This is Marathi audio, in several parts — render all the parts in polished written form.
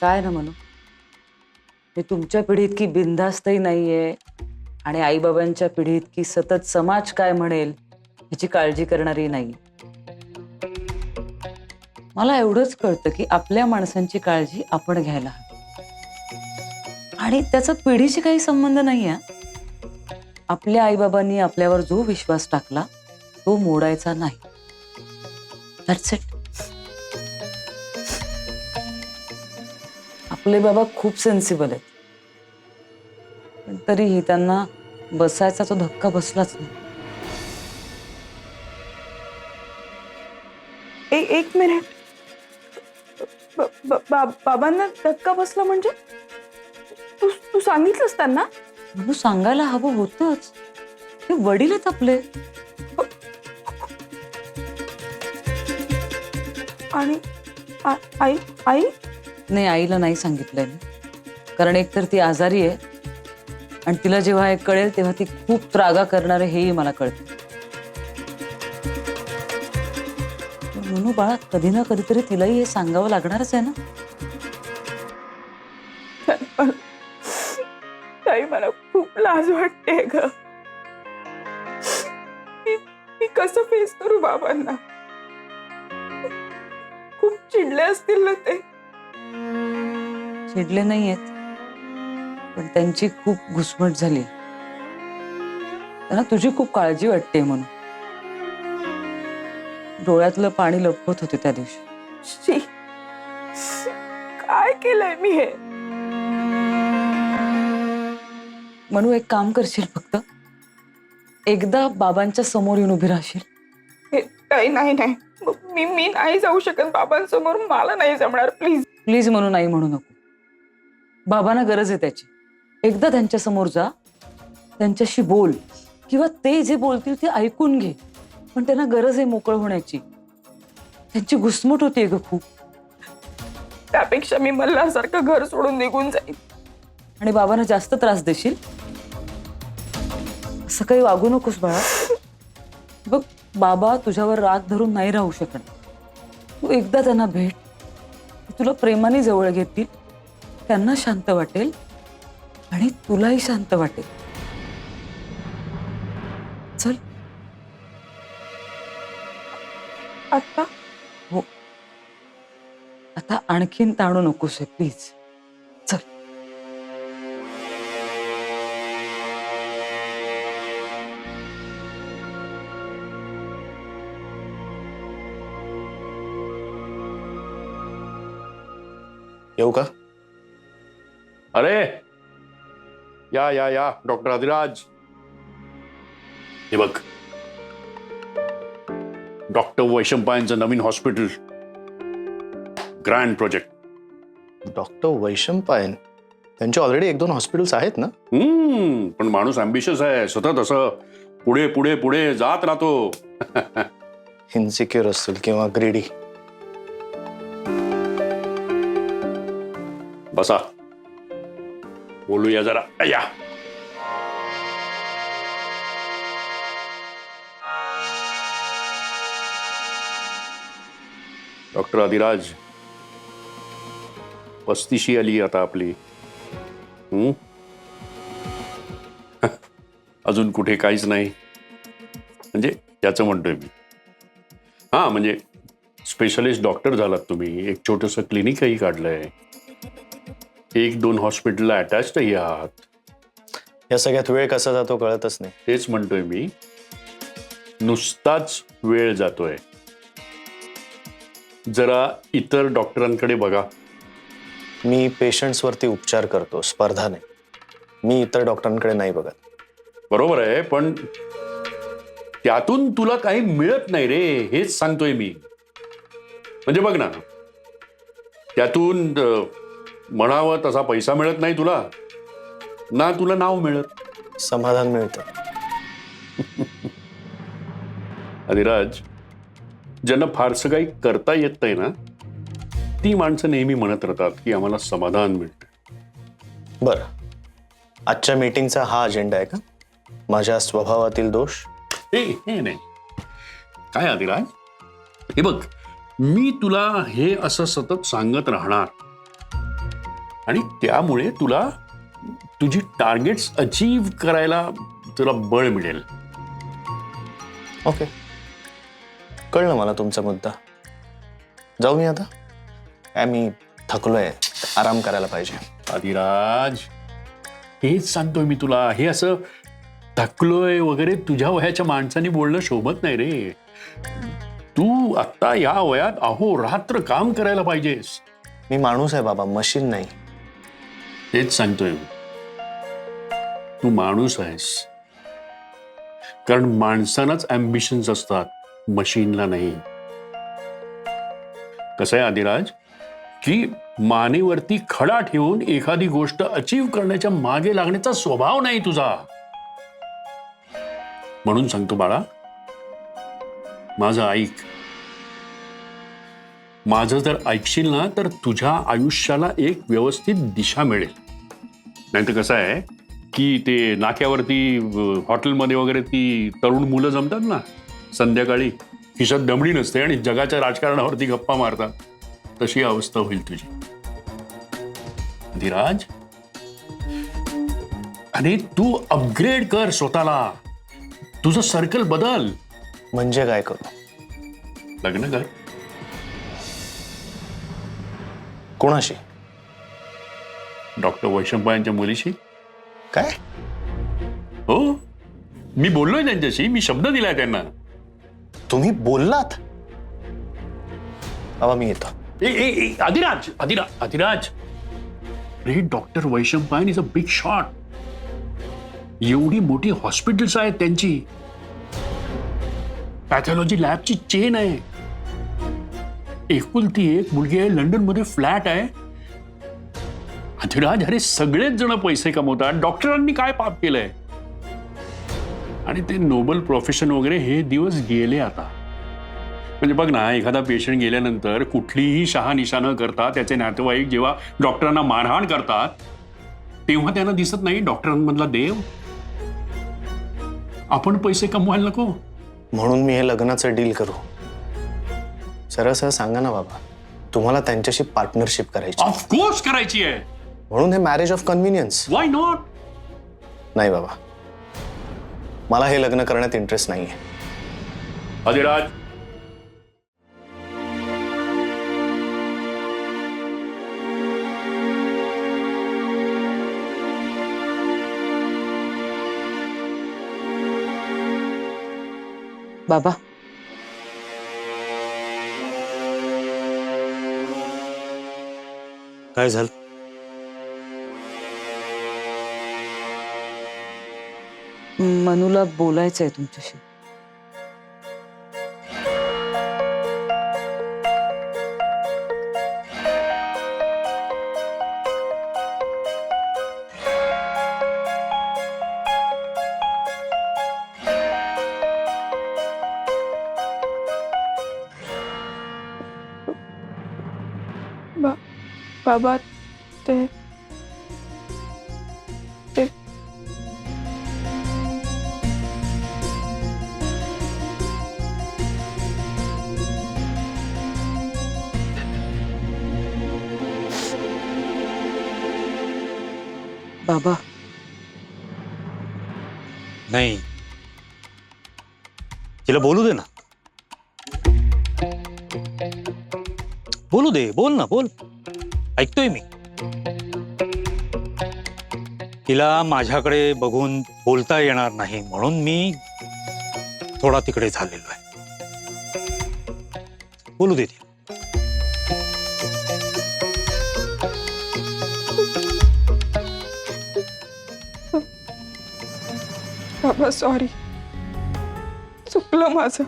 काय ना म्हणू, मी तुमच्या पिढीत की बिनधास्तही नाहीये आणि आईबाबांच्या पिढीत की सतत समाज काय म्हणेल ह्याची काळजी करणारी नाही. मला एवढंच कळतं की आपल्या माणसांची काळजी आपण घ्यायला हवी आणि त्याचा पिढीशी काही संबंध नाहीये. आपल्या आईबाबांनी आपल्यावर जो विश्वास टाकला तो मोडायचा नाही. That's it. आपले बाबा खूप सेन्सिबल आहेत, पण तरीही त्यांना बसायचा तो धक्का बसलाच नाही. एक मिनिट. बाबांना धक्का बसला म्हणजे तू तू सांगितलंस त्यांना? म्हणून सांगायला हवं होतंच. ते वडील आहेत आपले. आणि आई आई नाही, आईला नाही सांगितलंय मी, कारण एकतर ती आजारी आहे आणि तिला जेव्हा हे कळेल तेव्हा ती खूप त्रागा करणार आहे हेही मला कळतं. म्हणून बाळा, कधी ना कधीतरी तिलाही हे सांगावं लागणारच आहे ना. ताई, मला खूप लाज वाटते ग. मी कसं फेस करू बाबांना? खूप चिडले असतील ना ते. चिडले नाहीयेत, पण त्यांची खूप घुसमट झाली. त्यांना तुझी खूप काळजी वाटते म्हणून. डोळ्यातलं पाणी लपवत होते त्या दिवशी. शी, काय केलंय मी हे? म्हणून एक काम करशील, फक्त एकदा बाबांच्या समोर येऊन उभी राहशील. ताई, नाही नाही, मी नाही जाऊ शकत बाबांसमोर. मला नाही जमणार. प्लीज प्लीज म्हणून नाही म्हणू नको. बाबांना गरज आहे त्याची. एकदा त्यांच्या समोर जा, त्यांच्याशी बोल, किंवा ते जे बोलतील ते ऐकून घे. पण त्यांना गरज आहे मोकळ होण्याची. त्यांची घुसमट होतीये ग खूप. त्यापेक्षा मी मल्हारसारखं घर सोडून निघून जाईन. आणि बाबांना जास्त त्रास देशील. असं काही वागू नकोस बाळा. बघ, बाबा तुझ्यावर राग धरून नाही राहू शकणार. तू एकदा त्यांना भेट. तुला प्रेमाने जवळ घेतील, त्यांना शांत वाटेल आणि तुलाही शांत वाटेल. चल. आता हो, आता आणखीन ताणू नकोस प्लीज. चल. येऊ का? अरे या डॉक्टर अधिराज. हे बघ, डॉक्टर वैशंपायनचं नवीन hospital, grand project. Doctor Vaishampayan त्यांचे ऑलरेडी 1-2 हॉस्पिटल्स आहेत ना? पण माणूस अँबिशियस आहे. सतत असं पुढे पुढे पुढे जात राहतो. इन्सिक्युअर असतील किंवा ग्रेडी. बसा, बोलूया जरा. या. डॉक्टर अधिराज, 35 आली आता आपली. अजून कुठे काहीच नाही, म्हणजे त्याचं म्हणतोय मी. हा, म्हणजे स्पेशलिस्ट डॉक्टर झालात तुम्ही. एक छोटंसं क्लिनिकही काढलंय. 1-2 हॉस्पिटलला अटॅचडही आहात. या सगळ्यात वेळ कसा जातो कळतच नाही. तेच म्हणतोय मी, नुसताच वेळ जातोय. जरा इतर डॉक्टरांकडे बघा. मी पेशंट्सवरती उपचार करतो, स्पर्धा नाही. मी इतर डॉक्टरांकडे नाही बघत. बरोबर आहे, पण त्यातून तुला काही मिळत नाही रे, हेच सांगतोय मी. म्हणजे बघ ना, त्यातून म्हणावं तसा पैसा मिळत नाही तुला, ना तुला नाव मिळत. समाधान मिळतं. अधिराज, ज्यांना फारसं काही करता येत नाही ना, ती माणसं नेहमी म्हणत राहतात की आम्हाला समाधान मिळतं. बरं, आजच्या मीटिंगचा हा अजेंडा आहे का? माझ्या स्वभावातील दोष? हे नाही. काय अधिराज, हे बघ, मी तुला हे असं सतत सांगत राहणार आणि त्यामुळे तुला तुझी टार्गेट्स अचीव्ह करायला तुला बळ मिळेल. ओके, कळलं मला तुमचा मुद्दा. जाऊ मी आता? काय मी थकलोय, आराम करायला पाहिजे. आदिराज, हेच सांगतोय मी तुला. हे असं थकलोय वगैरे तुझ्या वयाच्या माणसाने बोलणं शोभत नाही रे. तू आता या वयात अहोरात्र काम करायला पाहिजेस. मी माणूस आहे बाबा, मशीन नाही. तेच सांगतोय मी. तू माणूस आहेस, कारण माणसांनाच अम्बिशन्स असतात, मशीनला नाही. कसं आहे आदिराज, की मानेवरती खडा ठेवून एखादी गोष्ट अचीव्ह करण्याच्या मागे लागण्याचा स्वभाव नाही तुझा. म्हणून सांगतो बाळा, माझं ऐक. माझं जर ऐकशील ना तर तुझ्या आयुष्याला एक व्यवस्थित दिशा मिळेल. नाहीतर कसं आहे की ते नाक्यावरती हॉटेलमध्ये वगैरे ती तरुण मुलं जमतात ना, संध्याकाळी खिशात दमडी नसते आणि जगाच्या राजकारणावरती गप्पा मारतात, तशी अवस्था होईल तुझी. धीराज, आणि तू अपग्रेड कर स्वतःला. तुझं सर्कल बदल. म्हणजे काय करू? लग्न कर. कोणाशी? डॉक्टर वैशंपायांच्या मुलीशी. काय? हो, मी बोललोय त्यांच्याशी. मी शब्द दिलाय त्यांना. तुम्ही बोललात? बाबा मी येतो. आदिराज, आदिराज, रे doctor Vaishampayan is a big shot. एवढी मोठी हॉस्पिटल्स आहेत त्यांची, पॅथॉलॉजी लॅबची चेन आहे. एकुलती एक मुलगी आहे, लंडन मध्ये फ्लॅट आहे. अधिराज, अरे सगळेच जण पैसे कमवतात. डॉक्टरांनी काय पाप केलंय? आणि ते नोबल प्रोफेशन वगैरे हे दिवस गेले आता. म्हणजे बघ ना, एखादा पेशंट गेल्यानंतर कुठलीही शहानिशा न करता त्याचे नातेवाईक जेव्हा डॉक्टरांना मारहाण करतात, तेव्हा त्यांना दिसत नाही डॉक्टरांमधला देव. आपण पैसे कमवायला नको म्हणून मी हे लग्नाचं डील करू? सरळ सरळ सांगा ना बाबा, तुम्हाला त्यांच्याशी पार्टनरशिप करायची? ऑफकोर्स करायची आहे. म्हणून हे marriage of convenience? Why not? नाही बाबा, मला हे लग्न करण्यात इंटरेस्ट नाहीये. अधिराज, बाबा, काय झालं? मनूला बोलायचंय तुमच्याशी. बाबा, ते बाबा, नाही, तिला बोलू दे ना. बोलू दे, बोल ना, बोल. ऐकतोय मी. तिला माझ्याकडे बघून बोलता येणार नाही म्हणून मी थोडा तिकडे झालेलो आहे. बोलू दे ती. बाबा सॉरी, चुकलं माझं.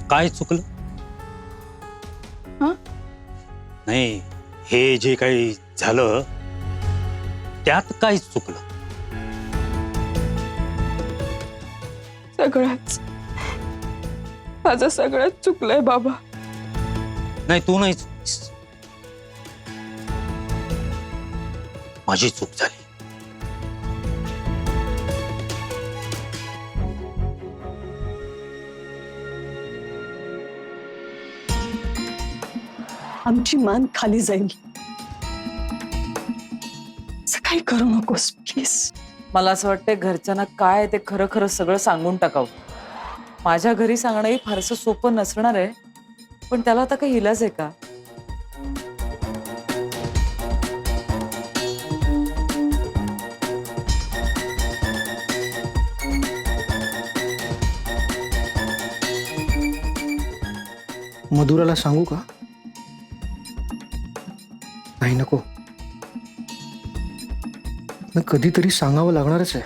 काय चुकलं? हा? नाही, हे जे काही झालं त्यात काय चुकलं? सगळंच माझं सगळंच चुकलंय बाबा. नाही, तू नाही चुकलीस. माझी चूक झाली. आमची मान खाली जाईल. असं काही करू नकोस प्लीज. मला असं वाटतंय घरच्यांना काय आहे ते खरं खरं सगळं सांगून टाकावं. माझ्या घरी सांगणंही फारसं सोपं नसणार आहे, पण त्याला आता काही इलाज आहे का? मधुराला सांगू का? नाही, नको. पण कधीतरी सांगावं लागणारच आहे.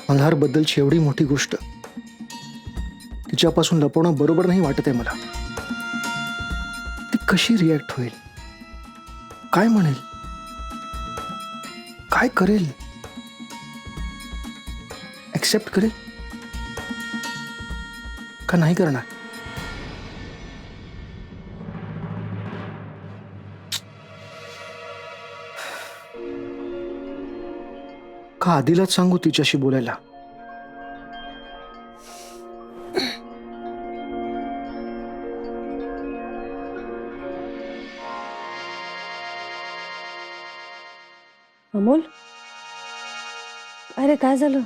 मल्हार बद्दलची एवढी मोठी गोष्ट तिच्यापासून लपवणं बरोबर नाही वाटत आहे मला. ती कशी रिॲक्ट होईल, काय म्हणेल, काय करेल, ऍक्सेप्ट करेल का नाही करणार? का आधीलाच सांगू तिच्याशी बोलायला? अमोल, अरे काय झालं?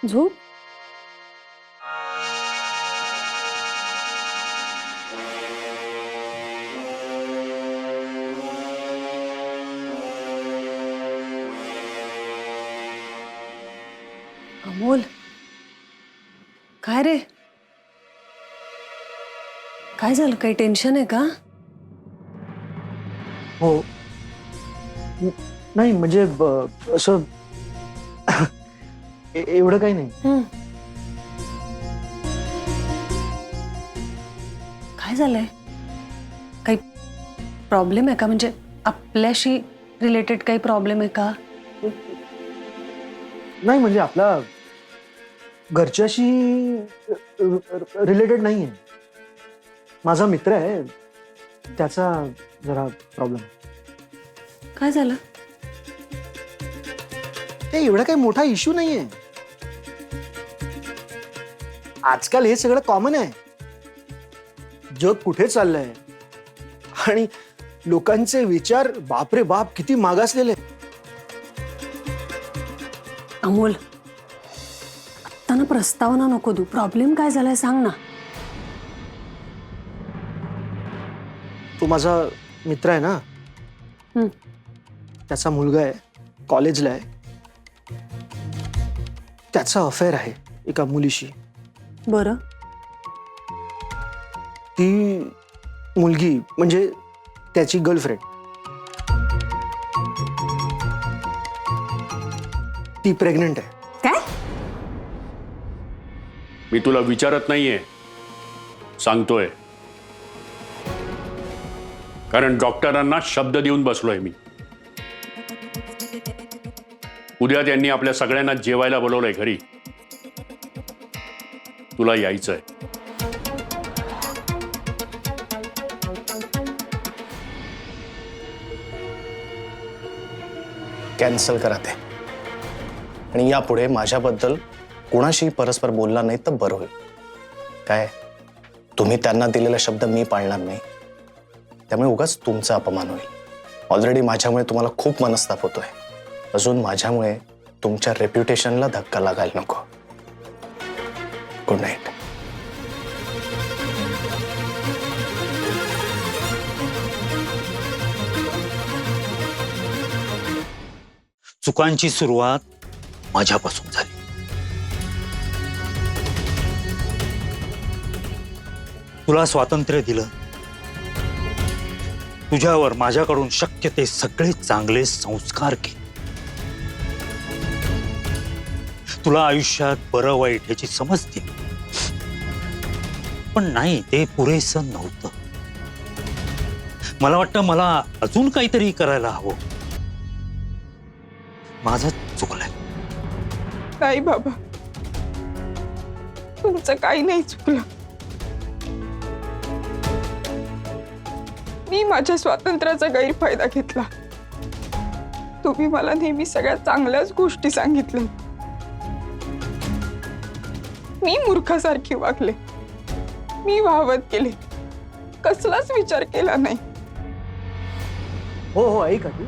झोप. अमोल, काय रे? काय झालं? काही टेन्शन आहे का? हो. नाही म्हणजे असं एवढं काही नाही. काय झालंय? काही प्रॉब्लेम आहे का? म्हणजे आपल्याशी रिलेटेड काही प्रॉब्लेम आहे का? नाही म्हणजे आपला घरच्याशी रिलेटेड नाही आहे. माझा मित्र आहे, त्याचा जरा प्रॉब्लेम. काय झालं? ते एवढा काही मोठा इश्यू नाहीये. आजकाल हे सगळं कॉमन आहे. जग कुठे चाललंय आणि लोकांचे विचार बापरे बाप किती मागासलेले. अमोल, आत्ता ना प्रस्तावना नको देऊ. प्रॉब्लेम काय झालाय सांग ना. तो माझा मित्र आहे ना, त्याचा मुलगा आहे, कॉलेजला आहे. त्याचा अफेअर आहे एका मुलीशी. बरं. ती मुलगी म्हणजे त्याची गर्लफ्रेंड, ती प्रेग्नंट आहे. काय? मी तुला विचारत नाहीये, सांगतोय. कारण डॉक्टरांना शब्द देऊन बसलोय मी. उद्या त्यांनी आपल्या सगळ्यांना जेवायला बोलवलंय घरी. तुला यायचंय. कॅन्सल करा ते. आणि यापुढे माझ्याबद्दल कोणाशी परस्पर बोलला नाही तर बरं होईल. काय तुम्ही त्यांना दिलेला शब्द मी पाळणार नाही, त्यामुळे उगाच तुमचा अपमान होईल. ऑलरेडी माझ्यामुळे तुम्हाला खूप मनस्ताप होतोय. अजून माझ्यामुळे तुमच्या रेप्युटेशनला धक्का लागायला नको. Good night. चुकांची सुरुवात माझ्यापासून झाली. तुला स्वातंत्र्य दिलं, तुझ्यावर माझ्याकडून शक्य ते सगळे चांगले संस्कार केले. तुला आयुष्यात बरं वाईट ह्याची समज दिली. पण नाही, ते पुरेसं नव्हतं. मला वाटतं मला अजून काहीतरी करायला हवं. माझं चुकलंय. नाही बाबा, तुमचं काही नाही चुकलं. मी माझ्या स्वातंत्र्याचा गैरफायदा घेतला. तुम्ही मला नेहमी सगळ्या चांगल्याच गोष्टी सांगितल्या. मी मूर्खासारखी वागले, मी वाहवत गेले, कसलाच विचार केला नाही. हो हो ऐक तू,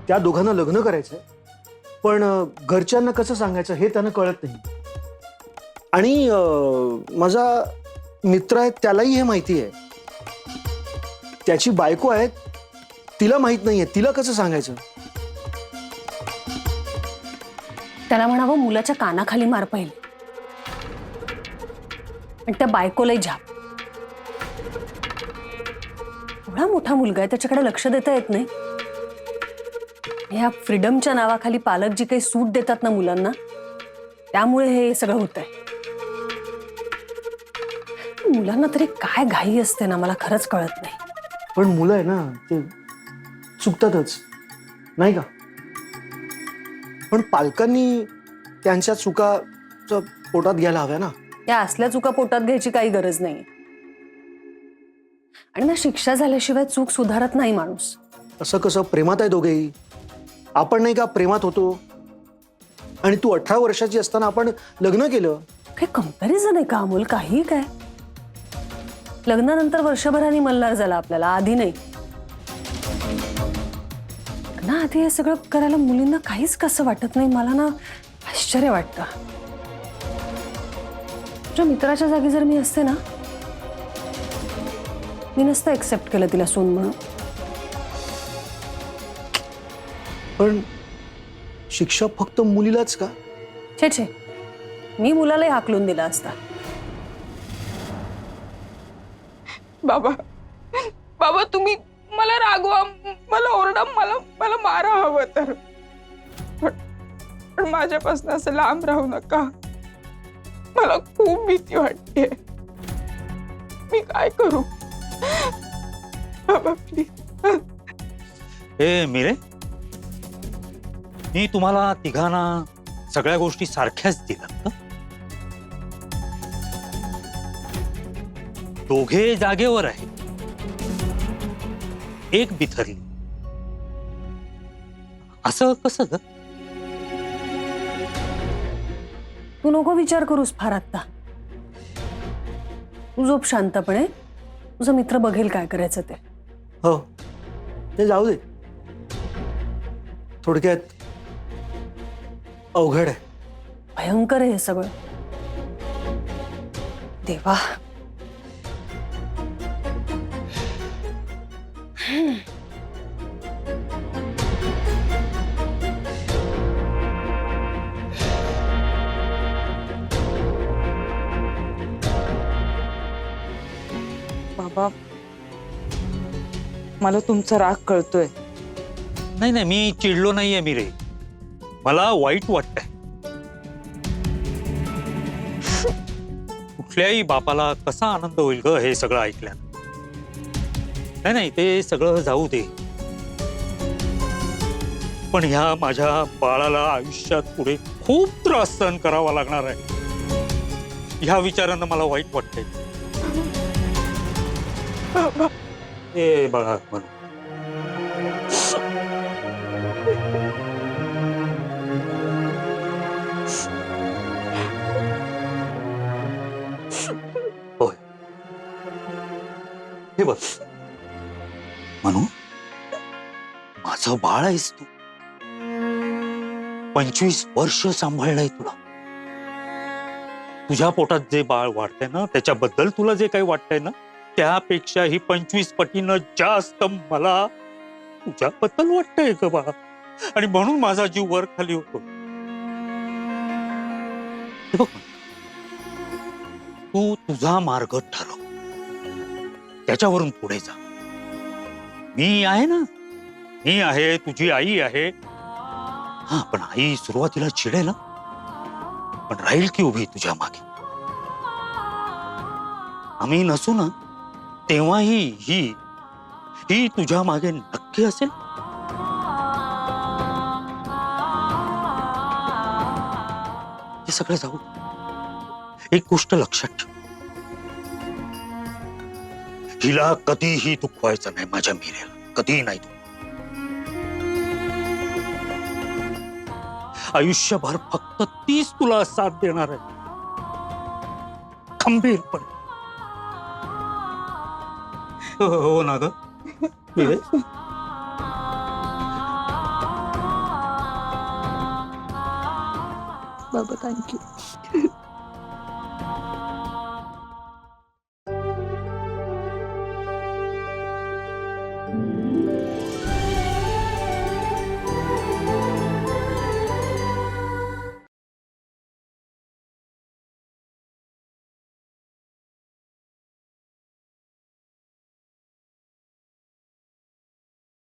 त्या दोघांना लग्न करायचंय, पण घरच्यांना कसं सांगायचं हे त्यांना कळत नाही. आणि माझा मित्र आहे त्यालाही हे माहिती आहे. त्याची बायको आहे, तिला माहित नाहीये, तिला कसं सांगायचं? त्याला म्हणावं मुलाच्या कानाखाली मार पहिले, आणि त्या बायकोलाही झाप. एवढा मोठा मुलगा आहे, त्याच्याकडे लक्ष देता येत नाही. ह्या फ्रीडमच्या नावाखाली पालक जी काही सूट देतात ना मुलांना, त्यामुळे हे सगळं होत आहे. मुलांना तरी काय घाई असते ना, मला खरंच कळत नाही. पण मुलं आहे ना, ते चुकतातच नाही का? पण पालकांनी त्यांच्या चुका पोटात घ्यायला हव्या ना. या असल्या चुका पोटात घ्यायची काही गरज नाही. आणि ना, शिक्षा झाल्याशिवाय चूक सुधारत नाही माणूस. असं कसं? प्रेमात आहे दोघेही. आपण नाही का प्रेमात होतो, आणि तू 18 वर्षाची असताना आपण लग्न केलं. काही कंपॅरिझन आहे का अमोल? काही काय, लग्नानंतर वर्षभराने मल्हार झाला आपल्याला, आधी नाही. ना आधी हे सगळं करायला मुलींना काहीच कसं वाटत नाही. मला ना आश्चर्य वाटतं. तुझ्या मित्राच्या जागी जर मी असते ना, मी नसतं एक्सेप्ट केलं तिला सून म्हणून. पण शिक्षा फक्त मुलीलाच का? छे छे, मी मुलालाही हाकलून दिला असता. बाबा, बाबा तुम्ही मला रागवा, मला ओरडा, मला मला मारा हवं तर, पण माझ्यापासून असं लांब राहू नका. मला खूप भीती वाटते. मी काय करू बाबा, प्लीज. ए मिरे, मी तुम्हाला तिघांना सगळ्या गोष्टी सारख्याच दिल्या. दोघे जागेवर आहे, एक बिथरली. असं कसं ग? तू नको विचार करूस फार आत्ता. तू झोप शांतपणे, तुझा मित्र बघेल काय करायचं ते. हो, ते जाऊ दे. थोडक्यात अवघड आहे. भयंकर आहे हे सगळं. देवा. बाबा, मला तुमचा राग कळतोय. नाही नाही, मी चिडलो नाहीये मिरे, मला वाईट वाटतंय. कुठल्याही बापाला कसा आनंद होईल ग हे सगळं ऐकल्यानं. नाही नाही, ते सगळं जाऊ दे, पण ह्या माझ्या बाळाला आयुष्यात पुढे खूप त्रास सहन करावा लागणार आहे. ह्या विचारानं मला वाईट वाटतंय. ए बाळा, म्हणून होय, हे बघ म्हणू, माझं बाळ आहेस तू. 25 वर्ष सांभाळलंय तुला. तुझ्या पोटात जे बाळ वाढतंय ना, त्याच्याबद्दल तुला जे काही वाटतंय ना, त्यापेक्षाही 25 पटीनं जास्त मला तुझ्याबद्दल वाटतंय ग बाळा. आणि म्हणून माझा जीव वर खाली होतो. हे बघ, तू तुझा मार्ग ठरव, त्याच्यावरून पुढे जा. मी आहे ना, मी आहे, तुझी आई आहे. हा, पण आई सुरुवातीला चिडेल, पण राहील की उभी तुझ्या मागे. आम्ही नसू ना, तेव्हाही ही तुझ्या मागे नक्की असेल. हे सगळं जाऊ, एक गोष्ट लक्षात ठेव, हिला कधीही दुखवायचं नाही, माझ्या मीरेला कधीही नाही. तू आयुष्यभर फक्त तीच तुला साथ देणार आहे, खंबीरपणे. हो ना ग मीरे? बाबा थँक्यू.